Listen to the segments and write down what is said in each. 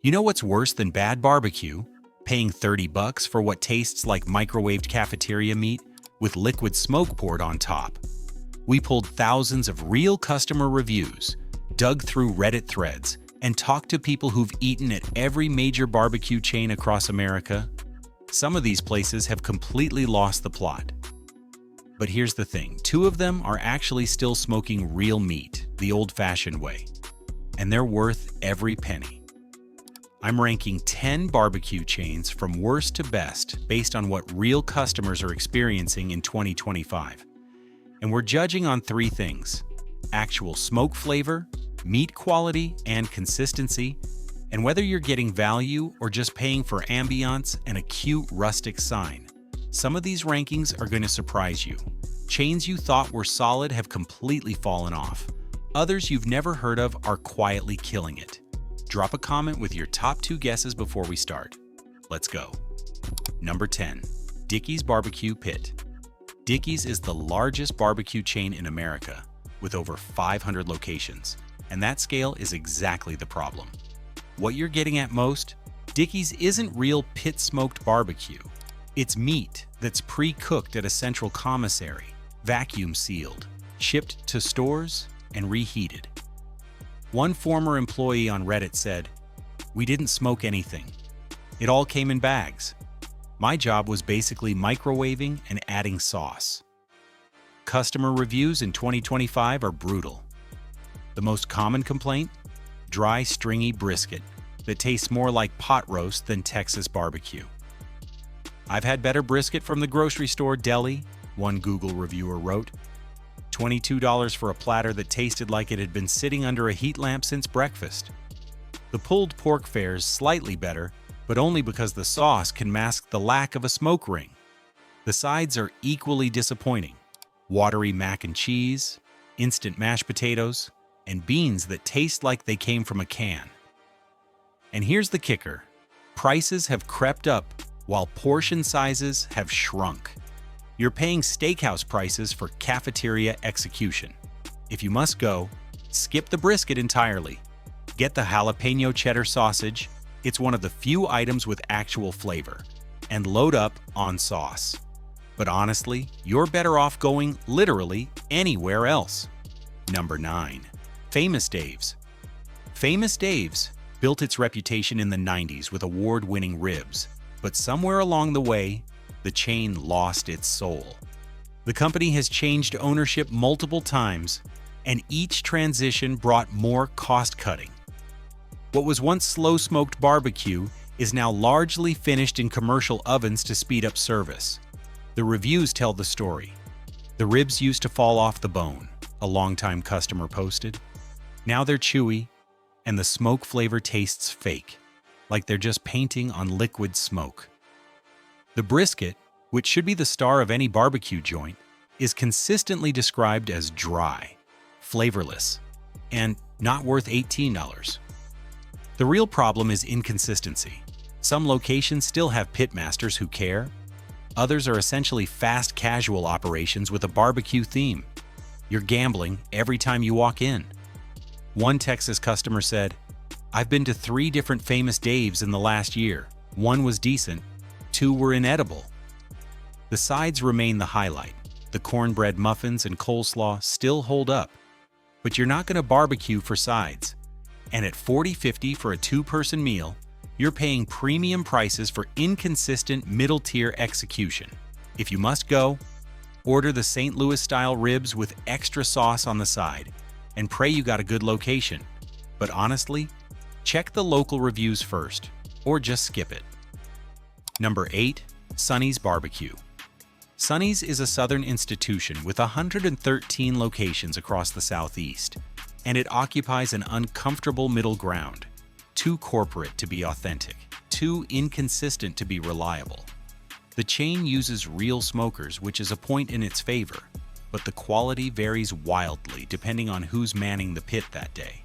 You know what's worse than bad barbecue? Paying $30 for what tastes like microwaved cafeteria meat with liquid smoke poured on top. We pulled thousands of real customer reviews, dug through Reddit threads, and talked to people who've eaten at every major barbecue chain across America. Some of these places have completely lost the plot. But here's the thing, 2 of them are actually still smoking real meat, the old-fashioned way. And they're worth every penny. I'm ranking 10 barbecue chains from worst to best based on what real customers are experiencing in 2025. And we're judging on 3 things: actual smoke flavor, meat quality, and consistency, and whether you're getting value or just paying for ambiance and a cute rustic sign. Some of these rankings are going to surprise you. Chains you thought were solid have completely fallen off. Others you've never heard of are quietly killing it. Drop a comment with your top 2 guesses before we start. Let's go. Number 10. Dickey's Barbecue Pit. Dickey's is the largest barbecue chain in America, with over 500 locations, and that scale is exactly the problem. What you're getting at most? Dickey's isn't real pit-smoked barbecue. It's meat that's pre-cooked at a central commissary, vacuum-sealed, shipped to stores, and reheated. One former employee on Reddit said, "We didn't smoke anything. It all came in bags. My job was basically microwaving and adding sauce." Customer reviews in 2025 are brutal. The most common complaint? Dry, stringy brisket that tastes more like pot roast than Texas barbecue. "I've had better brisket from the grocery store deli," one Google reviewer wrote. $22 for a platter that tasted like it had been sitting under a heat lamp since breakfast. The pulled pork fares slightly better, but only because the sauce can mask the lack of a smoke ring. The sides are equally disappointing. Watery mac and cheese, instant mashed potatoes, and beans that taste like they came from a can. And here's the kicker. Prices have crept up while portion sizes have shrunk. You're paying steakhouse prices for cafeteria execution. If you must go, skip the brisket entirely. Get the jalapeno cheddar sausage. It's one of the few items with actual flavor. And load up on sauce. But honestly, you're better off going literally anywhere else. Number 9. Famous Dave's. Famous Dave's built its reputation in the 90s with award-winning ribs. But somewhere along the way, the chain lost its soul. The company has changed ownership multiple times, and each transition brought more cost-cutting. What was once slow-smoked barbecue is now largely finished in commercial ovens to speed up service. The reviews tell the story. "The ribs used to fall off the bone," a longtime customer posted. "Now they're chewy, and the smoke flavor tastes fake, like they're just painting on liquid smoke." The brisket, which should be the star of any barbecue joint, is consistently described as dry, flavorless, and not worth $18. The real problem is inconsistency. Some locations still have pitmasters who care. Others are essentially fast casual operations with a barbecue theme. You're gambling every time you walk in. One Texas customer said, "I've been to 3 different Famous Dave's in the last year. 1 was decent, 2 were inedible." The sides remain the highlight. The cornbread muffins and coleslaw still hold up. But you're not going to barbecue for sides. And at $40.50 for a 2-person meal, you're paying premium prices for inconsistent middle-tier execution. If you must go, order the St. Louis-style ribs with extra sauce on the side, and pray you got a good location. But honestly, check the local reviews first, or just skip it. Number 8. Sonny's Barbecue. Sonny's is a southern institution with 113 locations across the Southeast, and it occupies an uncomfortable middle ground. Too corporate to be authentic, too inconsistent to be reliable. The chain uses real smokers, which is a point in its favor, but the quality varies wildly depending on who's manning the pit that day.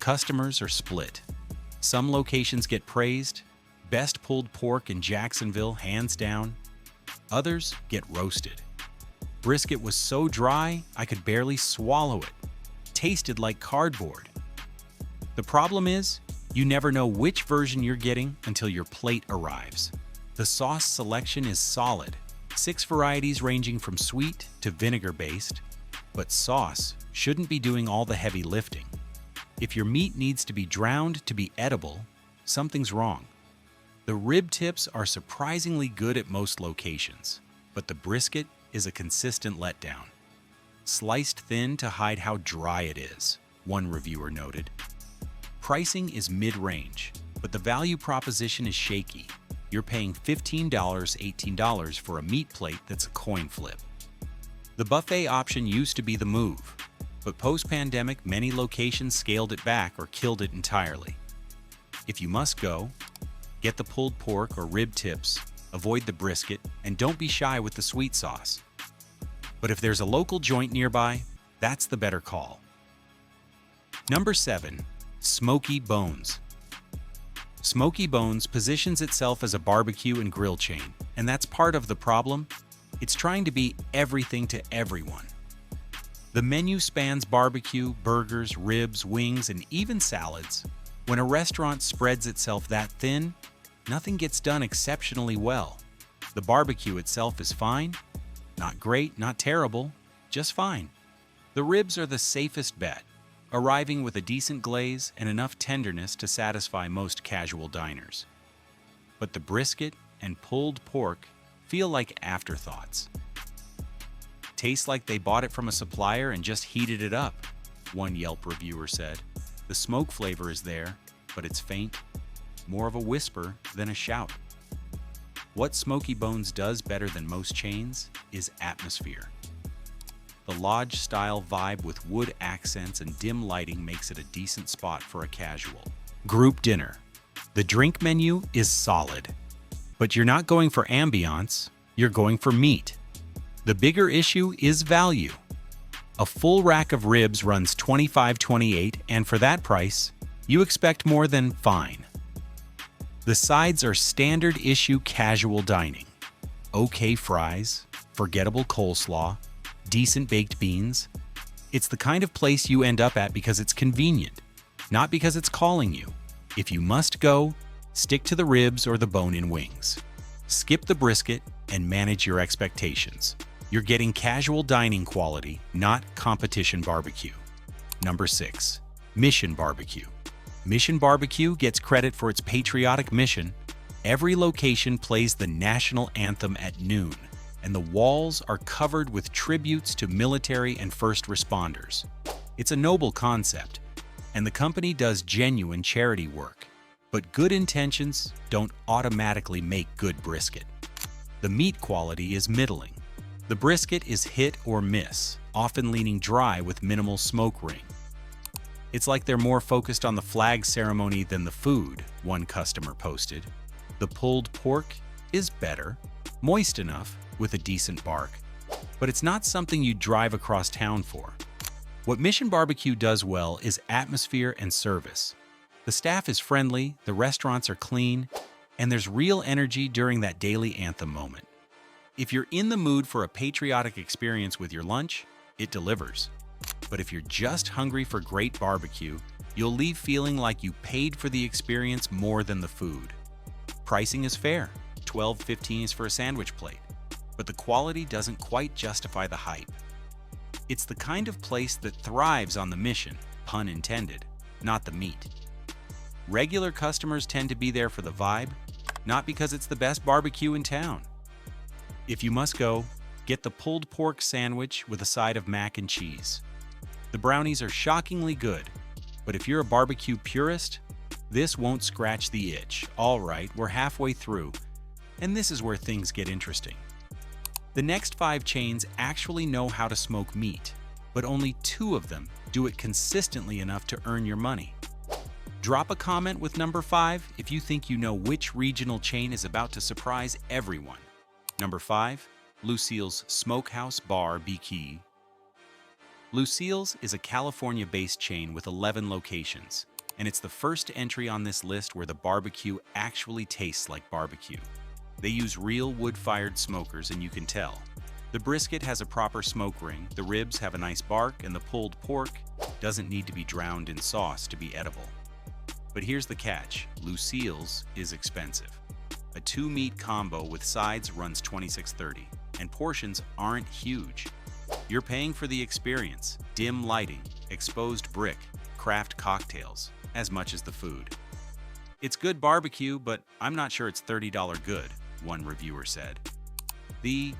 Customers are split. Some locations get praised, best pulled pork in Jacksonville, hands down. Others get roasted. Brisket was so dry, I could barely swallow it. Tasted like cardboard. The problem is, You never know which version you're getting until your plate arrives. The sauce selection is solid, 6 varieties ranging from sweet to vinegar-based, but sauce shouldn't be doing all the heavy lifting. If your meat needs to be drowned to be edible, something's wrong. The rib tips are surprisingly good at most locations, but the brisket is a consistent letdown. Sliced thin to hide how dry it is, one reviewer noted. Pricing is mid-range, but the value proposition is shaky. You're paying $15, $18 for a meat plate that's a coin flip. The buffet option used to be the move, but post-pandemic, many locations scaled it back or killed it entirely. If you must go, get the pulled pork or rib tips, avoid the brisket, and don't be shy with the sweet sauce. But if there's a local joint nearby, that's the better call. Number 7. Smoky Bones. Smoky Bones positions itself as a barbecue and grill chain, and that's part of the problem. It's trying to be everything to everyone. The menu spans barbecue, burgers, ribs, wings, and even salads. When a restaurant spreads itself that thin, nothing gets done exceptionally well. The barbecue itself is fine, not great, not terrible, just fine. The ribs are the safest bet, arriving with a decent glaze and enough tenderness to satisfy most casual diners. But the brisket and pulled pork feel like afterthoughts. Tastes like they bought it from a supplier and just heated it up, one Yelp reviewer said. The smoke flavor is there, but it's faint, more of a whisper than a shout. What Smoky Bones does better than most chains is atmosphere. The lodge-style vibe with wood accents and dim lighting makes it a decent spot for a casual group dinner. The drink menu is solid, but you're not going for ambiance, you're going for meat. The bigger issue is value. A full rack of ribs runs $25.28, and for that price, you expect more than fine. The sides are standard issue casual dining. Okay fries, forgettable coleslaw, decent baked beans. It's the kind of place you end up at because it's convenient, not because it's calling you. If you must go, stick to the ribs or the bone-in wings. Skip the brisket and manage your expectations. You're getting casual dining quality, not competition barbecue. Number 6. Mission Barbecue. Mission Barbecue gets credit for its patriotic mission. Every location plays the national anthem at noon, and the walls are covered with tributes to military and first responders. It's a noble concept, and the company does genuine charity work. But good intentions don't automatically make good brisket. The meat quality is middling. The brisket is hit or miss, often leaning dry with minimal smoke ring. It's like they're more focused on the flag ceremony than the food, one customer posted. The pulled pork is better, moist enough, with a decent bark, but it's not something you'd drive across town for. What Mission Barbecue does well is atmosphere and service. The staff is friendly, the restaurants are clean, and there's real energy during that daily anthem moment. If you're in the mood for a patriotic experience with your lunch, it delivers. But if you're just hungry for great barbecue, you'll leave feeling like you paid for the experience more than the food. Pricing is fair, $12.15 is for a sandwich plate, but the quality doesn't quite justify the hype. It's the kind of place that thrives on the mission, pun intended, not the meat. Regular customers tend to be there for the vibe, not because it's the best barbecue in town. If you must go, get the pulled pork sandwich with a side of mac and cheese. The brownies are shockingly good, but if you're a barbecue purist, this won't scratch the itch. All right, we're halfway through, and this is where things get interesting. The next 5 chains actually know how to smoke meat, but only 2 of them do it consistently enough to earn your money. Drop a comment with number 5 if you think you know which regional chain is about to surprise everyone. Number 5, Lucille's Smokehouse BBQ. Lucille's is a California-based chain with 11 locations, and it's the first entry on this list where the barbecue actually tastes like barbecue. They use real wood-fired smokers, and you can tell. The brisket has a proper smoke ring, the ribs have a nice bark, and the pulled pork doesn't need to be drowned in sauce to be edible. But here's the catch, Lucille's is expensive. A 2-meat combo with sides runs $26.30, and portions aren't huge. You're paying for the experience, dim lighting, exposed brick, craft cocktails, as much as the food. It's good barbecue, but I'm not sure it's $30 good, one reviewer said. The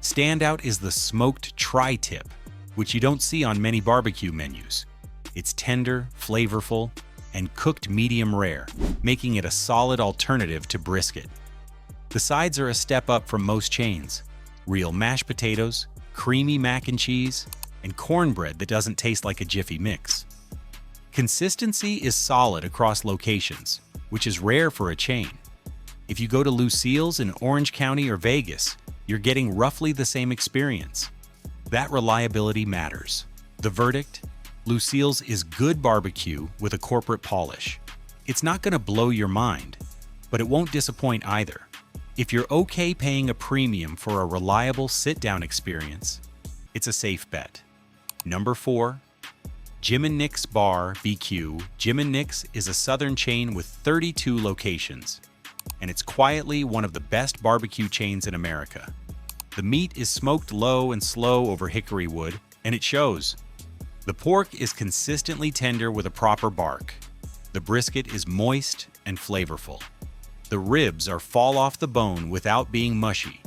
standout is the smoked tri-tip, which you don't see on many barbecue menus. It's tender, flavorful, and cooked medium rare, making it a solid alternative to brisket. The sides are a step up from most chains. Real mashed potatoes, creamy mac and cheese, and cornbread that doesn't taste like a Jiffy Mix. Consistency is solid across locations, which is rare for a chain. If you go to Lucille's in Orange County or Vegas, you're getting roughly the same experience. That reliability matters. The verdict? Lucille's is good barbecue with a corporate polish. It's not going to blow your mind, but it won't disappoint either. If you're okay paying a premium for a reliable sit-down experience, it's a safe bet. Number 4. Jim and Nick's BBQ. Jim and Nick's is a southern chain with 32 locations, and it's quietly one of the best barbecue chains in America. The meat is smoked low and slow over hickory wood, and it shows. The pork is consistently tender with a proper bark. The brisket is moist and flavorful. The ribs are fall off the bone without being mushy.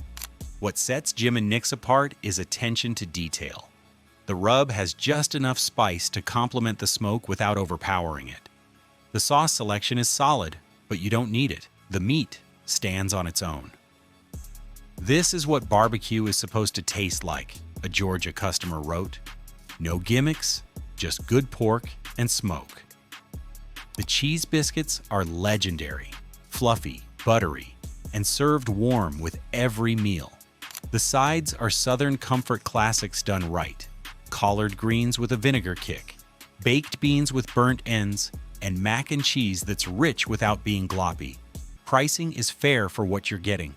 What sets Jim and Nick's apart is attention to detail. The rub has just enough spice to complement the smoke without overpowering it. The sauce selection is solid, but you don't need it. The meat stands on its own. This is what barbecue is supposed to taste like, a Georgia customer wrote. No gimmicks, just good pork and smoke. The cheese biscuits are legendary, fluffy, buttery, and served warm with every meal. The sides are Southern comfort classics done right. Collard greens with a vinegar kick, baked beans with burnt ends, and mac and cheese that's rich without being gloppy. Pricing is fair for what you're getting.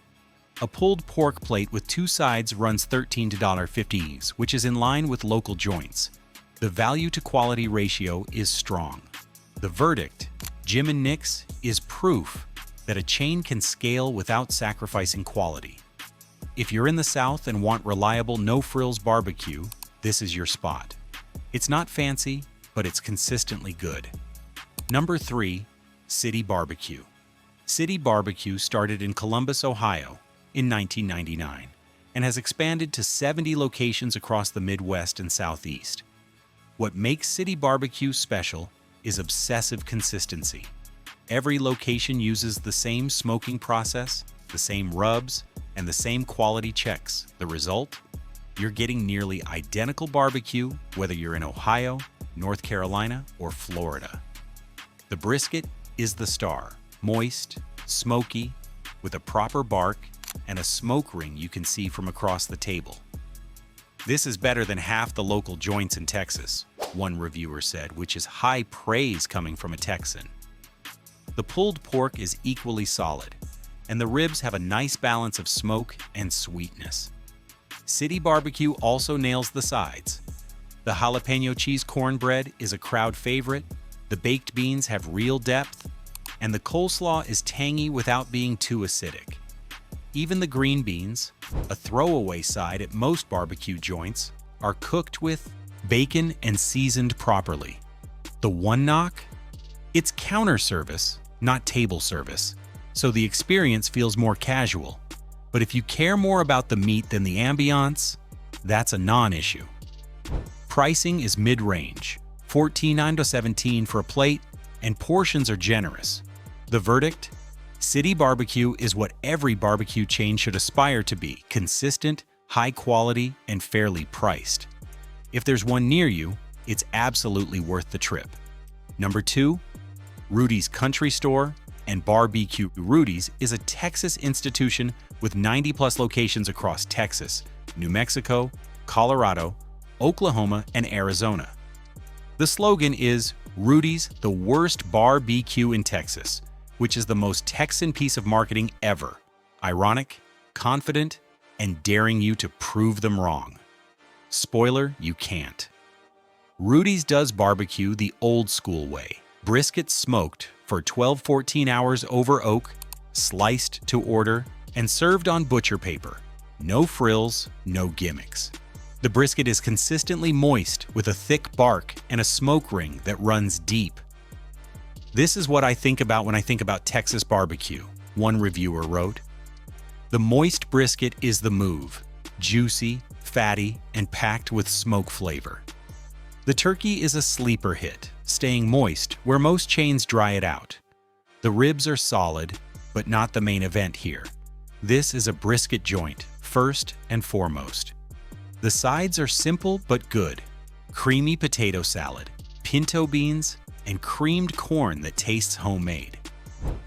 A pulled pork plate with 2 sides runs $13 to $15, which is in line with local joints. The value-to-quality ratio is strong. The verdict, Jim and Nick's, is proof that a chain can scale without sacrificing quality. If you're in the South and want reliable, no-frills barbecue, this is your spot. It's not fancy, but it's consistently good. Number 3. City Barbeque. City Barbeque started in Columbus, Ohio, in 1999, and has expanded to 70 locations across the Midwest and Southeast. What makes City Barbeque special is obsessive consistency. Every location uses the same smoking process, the same rubs, and the same quality checks. The result? You're getting nearly identical barbecue whether you're in Ohio, North Carolina, or Florida. The brisket is the star, moist, smoky, with a proper bark and a smoke ring you can see from across the table. This is better than half the local joints in Texas, one reviewer said, which is high praise coming from a Texan. The pulled pork is equally solid, and the ribs have a nice balance of smoke and sweetness. City Barbeque also nails the sides. The jalapeno cheese cornbread is a crowd favorite, the baked beans have real depth, and the coleslaw is tangy without being too acidic. Even the green beans, a throwaway side at most barbecue joints, are cooked with bacon and seasoned properly. The one knock? It's counter service, not table service, so the experience feels more casual. But if you care more about the meat than the ambiance, that's a non-issue. Pricing is mid-range, $14 to $17 for a plate, and portions are generous. The verdict? City Barbeque is what every barbecue chain should aspire to be: consistent, high quality, and fairly priced. If there's one near you, it's absolutely worth the trip. Number 2, Rudy's Country Store and BBQ. Rudy's is a Texas institution with 90+ locations across Texas, New Mexico, Colorado, Oklahoma, and Arizona. The slogan is Rudy's, the worst BBQ in Texas, which is the most Texan piece of marketing ever. Ironic, confident, and daring you to prove them wrong. Spoiler, you can't. Rudy's does barbecue the old school way. Brisket smoked for 12-14 hours over oak, sliced to order, and served on butcher paper. No frills, no gimmicks. The brisket is consistently moist with a thick bark and a smoke ring that runs deep. "This is what I think about when I think about Texas barbecue," one reviewer wrote. "The moist brisket is the move, juicy, fatty, and packed with smoke flavor. The turkey is a sleeper hit, staying moist where most chains dry it out. The ribs are solid, but not the main event here. This is a brisket joint, first and foremost. The sides are simple but good. Creamy potato salad, pinto beans, and creamed corn that tastes homemade.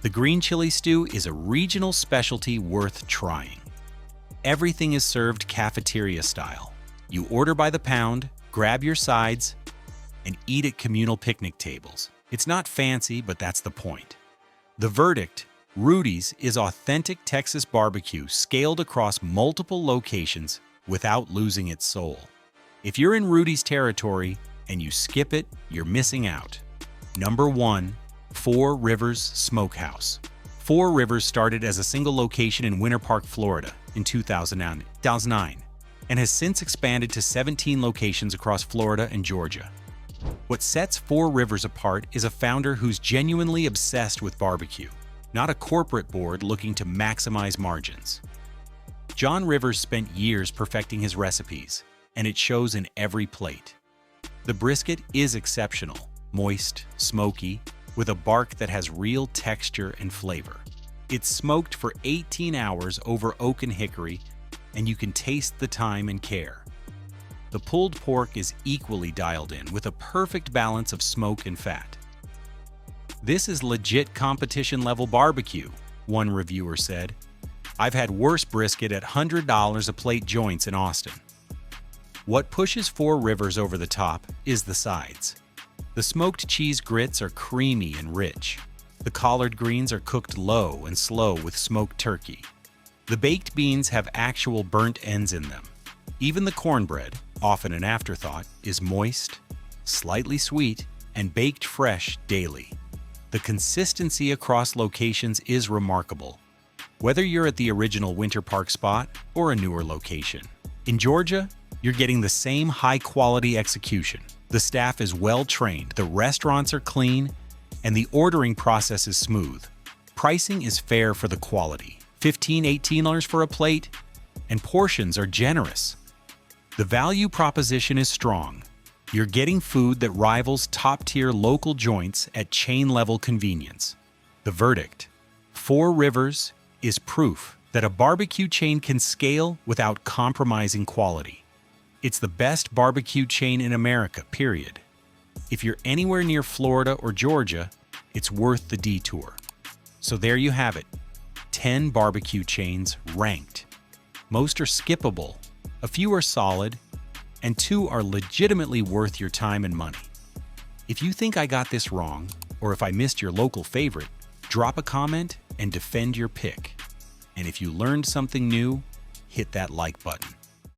The green chili stew is a regional specialty worth trying. Everything is served cafeteria style. You order by the pound, grab your sides, and eat at communal picnic tables. It's not fancy, but that's the point. The verdict: Rudy's is authentic Texas barbecue scaled across multiple locations without losing its soul. If you're in Rudy's territory and you skip it, you're missing out." Number 1. Four Rivers Smokehouse. Four Rivers started as a single location in Winter Park, Florida in 2009 and has since expanded to 17 locations across Florida and Georgia. What sets Four Rivers apart is a founder who's genuinely obsessed with barbecue, not a corporate board looking to maximize margins. John Rivers spent years perfecting his recipes, and it shows in every plate. The brisket is exceptional, moist, smoky, with a bark that has real texture and flavor. It's smoked for 18 hours over oak and hickory, and you can taste the time and care. The pulled pork is equally dialed in with a perfect balance of smoke and fat. "This is legit competition-level barbecue," one reviewer said. "I've had worse brisket at $100 a plate joints in Austin." What pushes Four Rivers over the top is the sides. The smoked cheese grits are creamy and rich. The collard greens are cooked low and slow with smoked turkey. The baked beans have actual burnt ends in them. Even the cornbread, often an afterthought, is moist, slightly sweet, and baked fresh daily. The consistency across locations is remarkable, whether you're at the original Winter Park spot or a newer location. In Georgia, you're getting the same high-quality execution. The staff is well-trained, the restaurants are clean, and the ordering process is smooth. Pricing is fair for the quality, $15–18 for a plate, and portions are generous. The value proposition is strong. You're getting food that rivals top-tier local joints at chain-level convenience. The verdict: Four Rivers is proof that a barbecue chain can scale without compromising quality. It's the best barbecue chain in America, period. If you're anywhere near Florida or Georgia, it's worth the detour. So there you have it, 10 barbecue chains ranked. Most are skippable, a few are solid, and 2 are legitimately worth your time and money. If you think I got this wrong, or if I missed your local favorite, drop a comment and defend your pick. And if you learned something new, hit that like button.